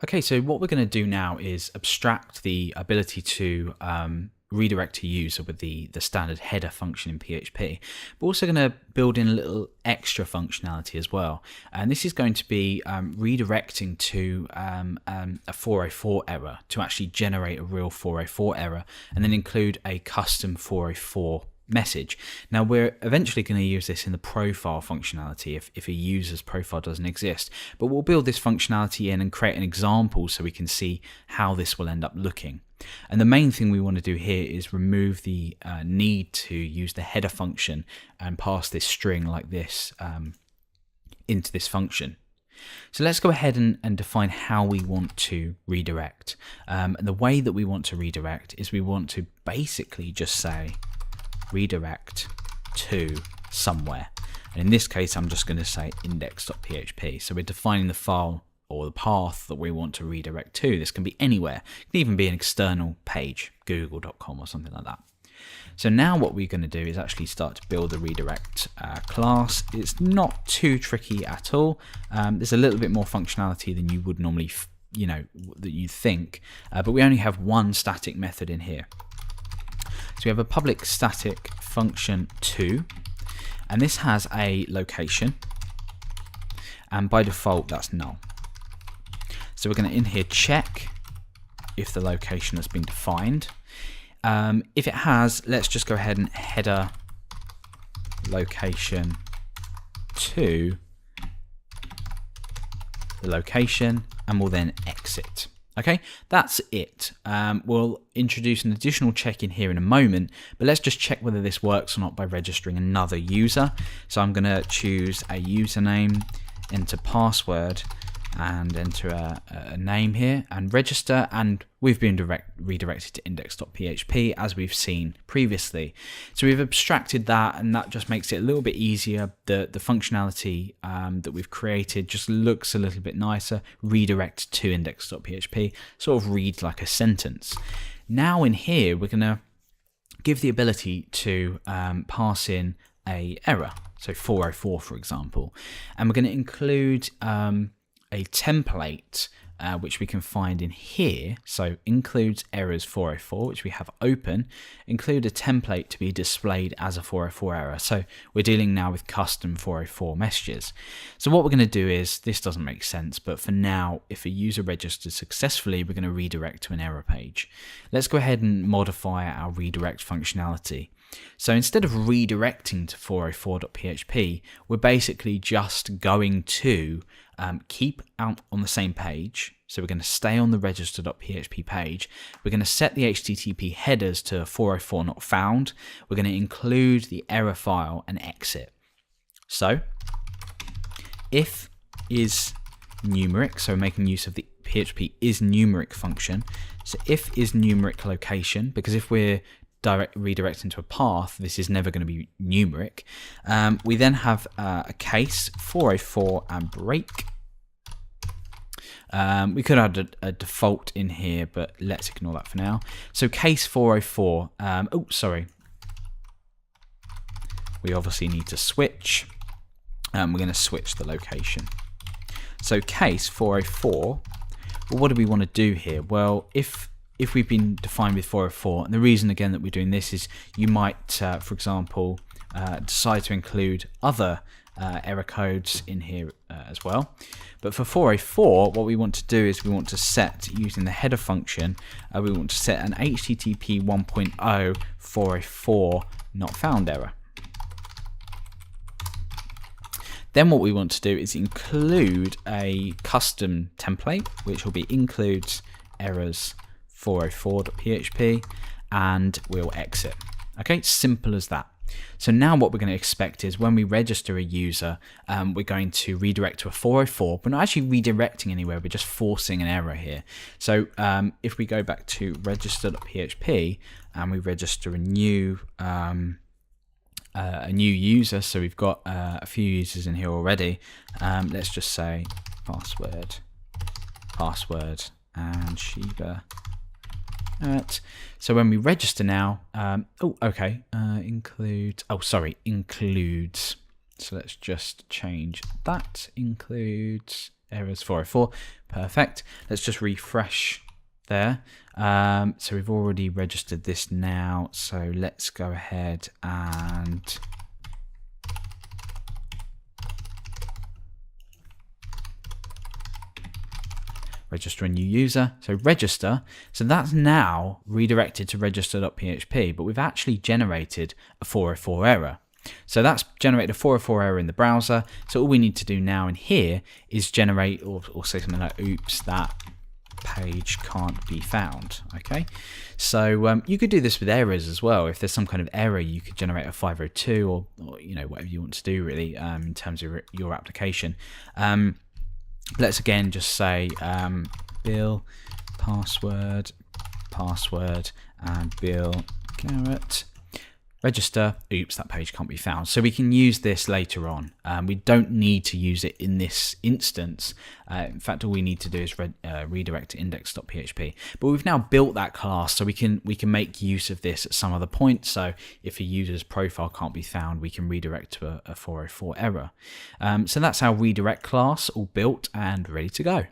Okay, so what we're going to do now is abstract the ability to redirect a user with the standard header function in PHP. We're also going to build in a little extra functionality as well. And this is going to be redirecting to a 404 error to actually generate a real 404 error and then include a custom 404 message. Now we're eventually going to use this in the profile functionality if a user's profile doesn't exist, but we'll build this functionality in and create an example so we can see how this will end up looking. And the main thing we want to do here is remove the need to use the header function and pass this string like this into this function. So let's go ahead and define how we want to redirect. And the way that we want to redirect is we want to basically just say redirect to somewhere, and in this case I'm just going to say index.php. so we're defining the file or the path that we want to redirect to. This can be anywhere, it can even be an external page, google.com or something like that. So now what we're going to do is actually start to build the redirect class. It's not too tricky at all. There's a little bit more functionality than you would normally that you think, but we only have one static method in here. So we have a public static function 2, and this has a location, and by default that's null. So we're going to in here check if the location has been defined. If it has, let's just go ahead and header location to the location, and we'll then exit. Okay, that's it. We'll introduce an additional check in here in a moment, but let's just check whether this works or not by registering another user. So I'm going to choose a username, enter password, and enter a name here and register, and we've been redirected to index.php as we've seen previously. So we've abstracted that, and that just makes it a little bit easier. The functionality that we've created just looks a little bit nicer. Redirect to index.php sort of reads like a sentence. Now in here we're going to give the ability to pass in a error, so 404 for example, and we're going to include a template which we can find in here. So includes errors 404, which we have open, include a template to be displayed as a 404 error. So we're dealing now with custom 404 messages. So what we're going to do is, this doesn't make sense, but for now, if a user registers successfully, we're going to redirect to an error page. Let's go ahead and modify our redirect functionality. So instead of redirecting to 404.php, we're basically just going to keep out on the same page. So we're going to stay on the register.php page. We're going to set the HTTP headers to 404 not found. We're going to include the error file and exit. So if is numeric, so making use of the PHP is numeric function. So if is numeric location, because if we're redirecting to a path, this is never going to be numeric. We then have a case 404 and break. We could add a default in here, but let's ignore that for now. So case 404, we obviously need to switch. We're going to switch the location. So case 404, well, what do we want to do here? Well, if we've been defined with 404, and the reason again that we're doing this is you might, for example, decide to include other error codes in here as well. But for 404, what we want to do is we want to set, using the header function, we want to set an HTTP 1.0 404 not found error. Then what we want to do is include a custom template, which will be includes errors 404.php, and we'll exit. Okay, simple as that. So now what we're going to expect is when we register a user, we're going to redirect to a 404, but not actually redirecting anywhere, we're just forcing an error here. So if we go back to register.php and we register a new user, so we've got a few users in here already. Let's just say password, and Shiba. So when we register now, includes. So let's just change that, includes errors 404. Perfect. Let's just refresh there. So we've already registered this now. So let's go ahead and register a new user. So register. So that's now redirected to register.php, but we've actually generated a 404 error. So that's generated a 404 error in the browser. So all we need to do now in here is generate or say something like, oops, that page can't be found. Okay, so you could do this with errors as well. If there's some kind of error, you could generate a 502 or you know, whatever you want to do really in terms of your application. Let's again just say Bill password and Bill Garrett register. Oops, that page can't be found. So we can use this later on. We don't need to use it in this instance. In fact, all we need to do is redirect to index.php. But we've now built that class, so we can make use of this at some other point. So if a user's profile can't be found, we can redirect to a 404 error. So that's our redirect class all built and ready to go.